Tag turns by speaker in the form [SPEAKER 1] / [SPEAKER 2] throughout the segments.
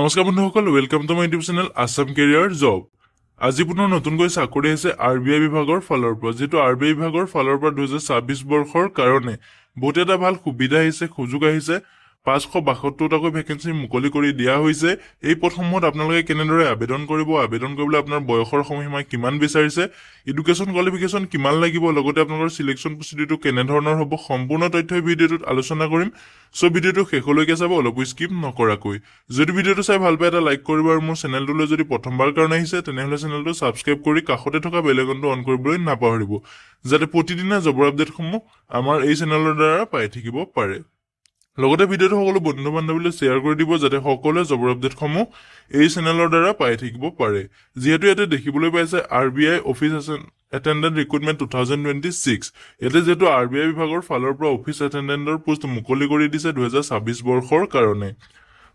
[SPEAKER 1] নমস্কাৰ বন্ধুসকল, welcome to my YouTube channel Assam career job. আজি পুনৰ নতুনকৈ চাকৰি আহিছে RBI বিভাগৰ ফালৰ পৰা, যিটো RBI বিভাগৰ ফালৰ পৰা 2026 বৰ্ষৰ কাৰণে বহুত এটা ভাল সুবিধা আহিছে, সুযোগ আহিছে। 572টাকৈ ভেকেঞ্চি মুকলি কৰি দিয়া হৈছে। এই পদসমূহত আপোনালোকে কেনেদৰে আবেদন কৰিব, আবেদন কৰিবলৈ আপোনাৰ বয়সৰ সময়সীমা কিমান বিচাৰিছে, এডুকেশ্যন কোৱালিফিকেশ্যন কিমান লাগিব, লগতে আপোনালোকৰ সিলেকশ্যন প্ৰচিডিউৰটো কেনেধৰণৰ হ'ব, সম্পূৰ্ণ তথ্য এই ভিডিঅ'টোত আলোচনা কৰিম। সো ভিডিঅ'টো শেষলৈকে চাব, অলপো স্কিপ নকৰাকৈ। যদি ভিডিঅ'টো চাই ভাল পায় এটা লাইক কৰিব, আৰু মোৰ চেনেলটোলৈ যদি প্ৰথমবাৰ কাৰণে আহিছে তেনেহ'লে চেনেলটো ছাবস্ক্ৰাইব কৰি কাষতে থকা বেল আইকনটো অন কৰিবলৈ নাপাহৰিব, যাতে প্ৰতিদিনে জবৰ আপডেটসমূহ আমাৰ এই চেনেলৰ দ্বাৰা পাই থাকিব পাৰে। লগতে ভিডিঅ'টো সকলো বন্ধু বান্ধৱীলৈ শ্বেয়াৰ কৰি দিব, যাতে সকলোৱে জবৰ আপডেটসমূহ এই চেনেলৰ দ্বাৰা পাই থাকিব পাৰে। যিহেতু ইয়াতে দেখিবলৈ পাইছে RBI অফিচ এটেণ্ডেণ্ট ৰিক্ৰুটমেণ্ট 2026, ইয়াতে যিহেতু RBI বিভাগৰ ফালৰ পৰা অফিচ এটেণ্ডেণ্টৰ পোষ্ট মুকলি কৰি দিছে 2026 বৰ্ষৰ কাৰণে।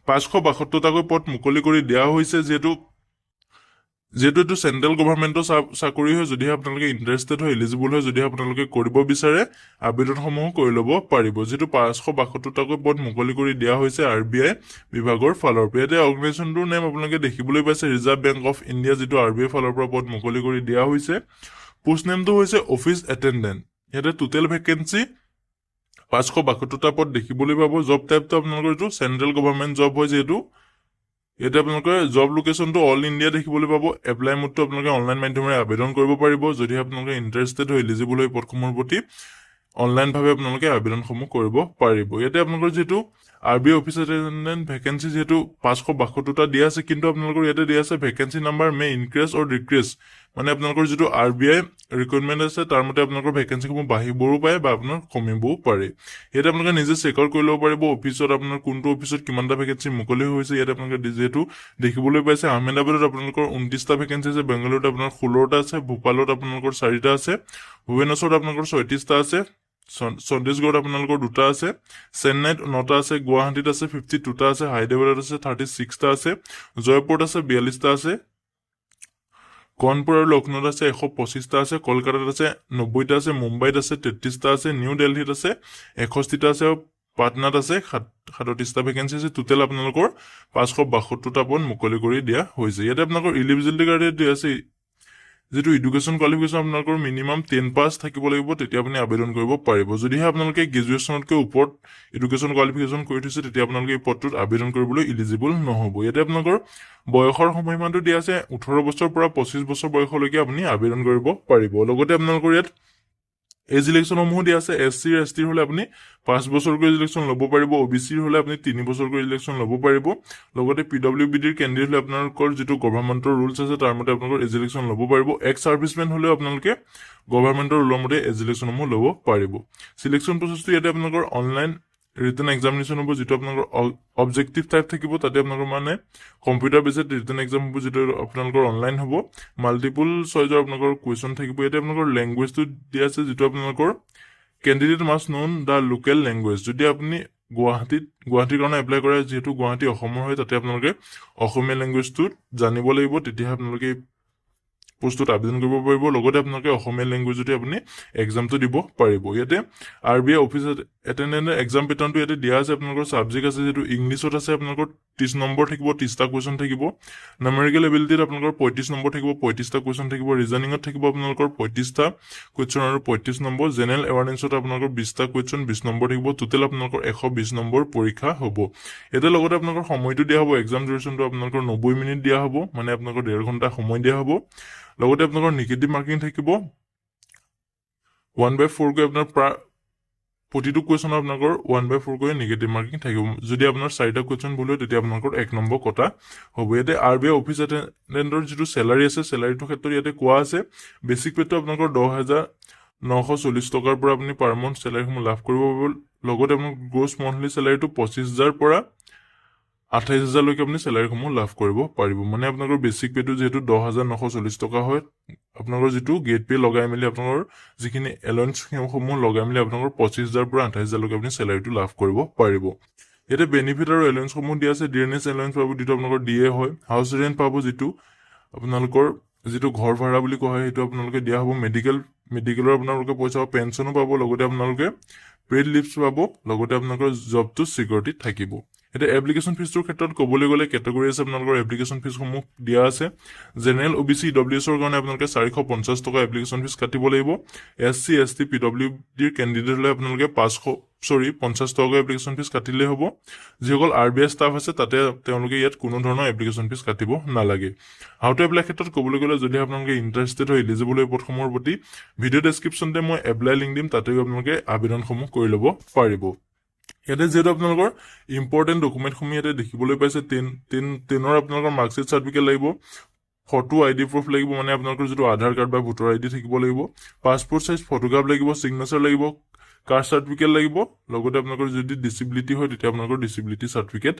[SPEAKER 1] 572টাকৈ পদ মুকলি কৰি দিয়া হৈছে। যিহেতু এইটো চেন্ট্ৰেল গভৰ্ণমেণ্টৰ চাকৰি হয়, যদিহে আপোনালোকে ইণ্টাৰেষ্টেড হয়, এলিজিবল হয়, যদিহে আপোনালোকে কৰিব বিচাৰে আবেদনসমূহ কৰি ল'ব পাৰিব। যিটো 572টাকৈ পদ মুকলি কৰি দিয়া হৈছে RBI বিভাগৰ ফালৰ পৰা। ইয়াতে অৰ্গেনাইজেশ্যনটোৰ নেম আপোনালোকে দেখিবলৈ পাইছে, ৰিজাৰ্ভ বেংক অফ ইণ্ডিয়া, যিটো RBI ফালৰ পৰা পদ মুকলি কৰি দিয়া হৈছে। পোষ্ট নেমটো হৈছে অফিচ এটেণ্ডেণ্ট। ইয়াতে টোটেল ভেকেঞ্চি 572টা পদ দেখিবলৈ পাব। জব টাইপটো আপোনালোকৰ এইটো চেন্ট্ৰেল গভৰ্ণমেণ্ট জব হয়। যিহেতু ইয়াতে আপোনালোকে জব লোকেশ্যনটো অল ইণ্ডিয়া দেখিবলৈ পাব। এপ্লাই মোডটো আপোনালোকে অনলাইন মাধ্যমেৰে আবেদন কৰিব পাৰিব, যদিহে আপোনালোকে ইণ্টাৰেষ্টেড হয়, এলিজিবল হয় পদসমূহৰ প্ৰতি অনলাইনভাৱে আপোনালোকে আবেদনসমূহ কৰিব পাৰিব। ইয়াতে আপোনালোকৰ যিহেতু RBI অফিচ এটেণ্ডেণ্ট ভেকেঞ্চি যিহেতু 572টা দিয়া আছে, কিন্তু আপোনালোকৰ ইয়াতে দিয়া আছে ভেকেঞ্চি নাম্বাৰ মে ইনক্ৰিজ অৰ ডিক্ৰিজ, মানে আপোনালোকৰ যিটো RBI ৰিকুৱাৰমেণ্ট আছে তাৰ মতে আপোনালোকৰ ভেকেঞ্চিসমূহ বাঢ়িবও পাৰে বা আপোনাৰ কমিবও পাৰে। ইয়াতে আপোনালোকে নিজে চেক আউট কৰি ল'ব পাৰিব অফিচত আপোনাৰ কোনটো অফিচত কিমানটা ভেকেঞ্চি মুকলি হৈছে। ইয়াতে আপোনালোকে যিহেতু দেখিবলৈ পাইছে আহমেদাবাদত আপোনালোকৰ 29টা ভেকেঞ্চি আছে, বেংগালুৰুত আপোনাৰ 16টা আছে, ভূপালত আপোনালোকৰ 4টা আছে, ভুৱনেশ্বৰত আপোনালোকৰ 36টা আছে, চণ্ডীগড়ত আপোনালোকৰ 2টা আছে, চেন্নাইত 9টা আছে, গুৱাহাটীত আছে 52টা আছে, হায়দৰাবাদত আছে 36টা আছে, জয়পুৰত আছে 42টা আছে, কানপুৰ আৰু লক্ষ্ণৌত আছে 125টা আছে, কলকাতাত আছে 90টা আছে, মুম্বাইত আছে 33টা আছে, নিউ দিল্লীত আছে 61টা আছে, পাটনাত আছে 37টা ভেকেঞ্চি আছে। টোটেল আপোনালোকৰ 572টা পদ মুকলি কৰি দিয়া হৈছে। ইয়াতে আপোনালোকৰ ইলিজিবিলিটি ক্ৰাইটেৰিয়া দিয়া আছে, যিটো এডুকেশ্যন কোৱালিফিকেশ্যন আপোনালোকৰ মিনিমাম 10 পাছ থাকিব লাগিব, তেতিয়া আপুনি আবেদন কৰিব পাৰিব। যদিহে আপোনালোকে গ্ৰেজুৱেশ্যনতকৈ ওপৰত এডুকেশ্যন কোৱালিফিকেশ্যন কৰি থৈছে, তেতিয়া আপোনালোকে এই পদটোত আবেদন কৰিবলৈ ইলিজিবল নহ'ব। ইয়াতে আপোনালোকৰ বয়সৰ সময়সীমাটো দিয়া আছে 18 বছৰৰ পৰা 25 বছৰ বয়সলৈকে আপুনি আবেদন কৰিব পাৰিব। লগতে আপোনালোকৰ ইয়াত এজ ইলেকশ্যনসমূহ দিয়া আছে। SC STৰ হ'লে আপুনি 5 বছৰকৈ ইলেকশ্যন ল'ব পাৰিব, OBCৰ হ'লে আপুনি 3 বছৰকৈ ইলেকশ্যন ল'ব পাৰিব। লগতে PWBDৰ কেণ্ডিডেট হ'লে আপোনালোকৰ যিটো গভৰ্ণমেণ্টৰ ৰুলছ আছে তাৰ মতে আপোনালোকৰ এজ ইলেকশ্যন ল'ব পাৰিব। এক্স ছাৰ্ভিচমেন হ'লেও আপোনালোকে গভৰ্ণমেণ্টৰ ৰুলৰ মতে এজ ইলেকশ্যনসমূহ ল'ব পাৰিব। চিলেকশ্যন প্ৰচেছটো ইয়াতে আপোনালোকৰ অনলাইন ৰিটেন এক্সামিনেশ্যন হ'ব, যিটো আপোনালোকৰ অবজেক্টিভ টাইপ থাকিব। তাতে আপোনালোকৰ মানে কম্পিউটাৰ বেছড ৰিটেন এক্সাম হ'ব, যিটো আপোনালোকৰ অনলাইন হ'ব। মাল্টিপুল চইজৰ আপোনালোকৰ কুৱেশ্যন থাকিব। ইয়াতে আপোনালোকৰ লেংগুৱেজটো দিয়া আছে, যিটো আপোনালোকৰ candidate must know the local language. যদি আপুনি গুৱাহাটীৰ কাৰণে এপ্লাই কৰে, যিহেতু গুৱাহাটী অসমৰ হয়, তাতে আপোনালোকে অসমীয়া লেংগুৱেজটো জানিব লাগিব, তেতিয়াহে আপোনালোকে পোষ্টটোত আবেদন কৰিব পাৰিব। লগতে আপোনালোকে অসমীয়া লেংগুৱেজতে আপুনি এক্সামটো দিব পাৰিব। ইয়াতে RBI অফিচ এটেণ্ডেণ্টৰ এক্সাম পেটাৰ্ণটো ইয়াতে দিয়া আছে। আপোনালোকৰ ছাবজেক্ট আছে, যিটো ইংলিছত আছে আপোনালোকৰ 30 নম্বৰ থাকিব, 30টা কুৱেশ্যন থাকিব। নামেৰিকেল এবিলিটিত আপোনালোকৰ 35 নম্বৰ থাকিব, 35টা কুৱেশ্যন থাকিব। ৰিজনিঙত থাকিব আপোনালোকৰ 35টা কুৱেশ্যন আৰু 35 নম্বৰ। জেনেৰেল এৱাৰনেছত আপোনালোকৰ 20টা কুৱেশ্যন, 20 নম্বৰ থাকিব। টোটেল আপোনালোকৰ 120 নম্বৰ পৰীক্ষা হ'ব। ইয়াতে লগতে আপোনালোকৰ সময়টো দিয়া হ'ব, এক্সাম ডিউৰেশ্যনটো আপোনালোকৰ 90 মিনিট দিয়া হ'ব, মানে আপোনালোকৰ 1.5 ঘণ্টা সময় দিয়া হ'ব। লগতে আপোনালোকৰ নিগেটিভ মাৰ্কিং থাকিব 1/4কৈ। আপোনাৰ প্ৰতিটো কুৱেশ্যনৰ আপোনালোকৰ 1/4কৈ নিগেটিভ মাৰ্কিং থাকিব। যদি আপোনাৰ 4টা কুৱেশ্যন ভুল হয়, তেতিয়া আপোনালোকৰ 1 নম্বৰ কটা হ'ব। ইয়াতে RBI অফিচ এটেণ্ডেণ্টৰ যিটো চেলাৰী আছে, চেলাৰীটোৰ ক্ষেত্ৰত ইয়াতে কোৱা আছে বেছিক পেটো আপোনালোকৰ 10,940 টকাৰ পৰা আপুনি পাৰ মান্থ চেলাৰীসমূহ লাভ কৰিব পাৰিব। লগতে আপোনালোকৰ গ্ৰছ মান্থলি চেলাৰীটো 25,000 পৰা 28,000লৈকে আপুনি চেলাৰীসমূহ লাভ কৰিব পাৰিব। মানে আপোনালোকৰ বেছিক পেটো যিহেতু 10,940 টকা হয়, আপোনালোকৰ যিটো গেট পে লগাই মেলি আপোনালোকৰ যিখিনি এলাউন্সসমূহ লগাই মেলি আপোনালোকৰ 25,000 পৰা 28,000লৈকে আপুনি চেলাৰীটো লাভ কৰিব পাৰিব। ইয়াতে বেনিফিট আৰু এলাউন্সসমূহ দিয়া আছে। ডিয়াৰনেছ এলাউন্স পাব, যিটো আপোনালোকৰ DA হয়। হাউচ ৰেণ্ট পাব, যিটো আপোনালোকৰ যিটো ঘৰ ভাড়া বুলি কোৱা হয়, সেইটো আপোনালোকে দিয়া হ'ব। মেডিকেলৰ আপোনালোকে পইচা পাব, পেঞ্চনো পাব। লগতে আপোনালোকে পেইড লিভছ পাব। লগতে আপোনালোকৰ জবটো ছিকিউৰিটিত থাকিব। এতিয়া এপ্লিকেশ্যন ফিজটোৰ ক্ষেত্ৰত ক'বলৈ গ'লে কেটেগৰী আছে আপোনালোকৰ এপ্লিকেশ্যন ফিজসমূহ দিয়া আছে জেনেৰেল OBC EWSৰ কাৰণে আপোনালোকে 450 টকা এপ্লিকেশ্যন ফিজ কাটিব লাগিব SC ST PWDৰ কেণ্ডিডেট হ'লে আপোনালোকে 50 টকা এপ্লিকেশ্যন ফিজ কাটিলেই হ'ব যিসকল RBI ষ্টাফ আছে তাতে তেওঁলোকে ইয়াত কোনো ধৰণৰ এপ্লিকেশ্যন ফিজ কাটিব নালাগে হাউ টু এপ্লাই ক্ষেত্ৰত ক'বলৈ গ'লে যদি আপোনালোকে ইণ্টাৰেষ্টেড হয় এলিজিবল হৈ পদসমূহৰ প্ৰতি ভিডিঅ' ডেছক্ৰিপশ্যনতে মই এপ্লাই লিংক দিম তাতে আপোনালোকে আবেদনসমূহ কৰি ল'ব পাৰিব ইয়াতে যিহেতু আপোনালোকৰ ইম্পৰ্টেণ্ট ডকুমেণ্টসমূহ ইয়াতে দেখিবলৈ পাইছে 10ৰ আপোনালোকৰ মাৰ্কশ্বিট চাৰ্টিফিকেট লাগিব ফটো ID প্ৰুফ লাগিব মানে আপোনালোকৰ যিটো আধাৰ কাৰ্ড বা ভোটাৰ ID থাকিব লাগিব পাছপোৰ্ট সাইজ ফটোগ্ৰাফ লাগিব সিগনেচাৰ লাগিব কাষ্ট চাৰ্টিফিকেট লাগিব লগতে আপোনালোকৰ যদি ডিসেবিলিটি হয় তেতিয়া আপোনালোকৰ ডিসেবিলিটি চাৰ্টিফিকেট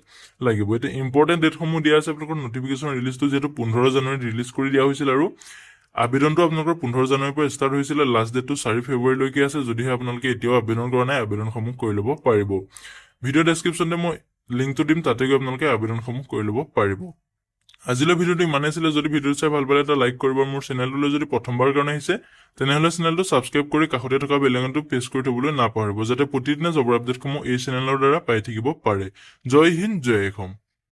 [SPEAKER 1] লাগিব এটা ইম্পৰ্টেণ্ট ডেটসমূহ দিয়া আছে আপোনালোকৰ নটিফিকেশ্যন ৰিলিজটো যেটো 15 জানুৱাৰীত ৰিলিজ কৰি দিয়া হৈছিল আৰু আবেদনটো আপোনালোকৰ 15 জানুৱাৰীৰ পৰা ষ্টাৰ্ট হৈছিল লাষ্ট ডেটটো 4 ফেব্ৰুৱাৰীলৈকে আছে যদিহে আপোনালোকে এতিয়াও আবেদন কৰা নাই আবেদনসমূহ কৰি ল'ব পাৰিব ভিডিঅ' ডেছক্ৰিপশ্যনতে মই লিংকটো দিম তাতে গৈ আপোনালোকে আবেদনসমূহ কৰি ল'ব পাৰিব আজিলৈ ভিডিঅ'টো ইমানেই আছিলে যদি ভিডিঅ'টো চাই ভাল পালে এটা লাইক কৰিব মোৰ চেনেলটোলৈ যদি প্ৰথমবাৰ কাৰণে আহিছে তেনেহ'লে চেনেলটো ছাবস্ক্ৰাইব কৰি কাষতে থকা বেল আইকনটো প্ৰেছ কৰি থবলৈ নাপাহৰিব যাতে প্ৰতিদিনে জবৰ আপডেটসমূহ এই চেনেলৰ দ্বাৰা পাই থাকিব পাৰে জয় হিন্দ জয় অসম